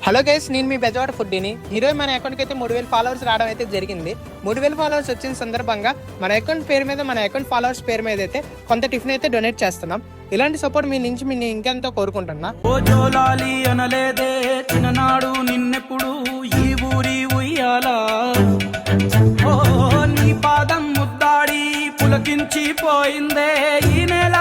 Hello guys, నేను మీ బెజవాడ ఫుడ్డీని. ఈరోజు మన అకౌంట్కి అయితే 3000 ఫాలోవర్స్ రావడం అయితే జరిగింది. 3000 ఫాలోవర్స్ వచ్చిన సందర్భంగా మన అకౌంట్ పేరు మీద, మన అకౌంట్ ఫాలోవర్స్ పేరు మీద అయితే కొంత టిఫిన్ అయితే డొనేట్ చేస్తున్నాం. ఇలాంటి సపోర్ట్ మీ నుంచి నేను ఇంకెంతో కోరుకుంటున్నా. ఓ జోలాలి అనలేదే చిన్ననాడు నిన్నెప్పుడు ఈ ఊరి ఉయ్యాలా, ఓ నీ పాదం ముద్దాడి పులకించి పోయిందే ఈ నెల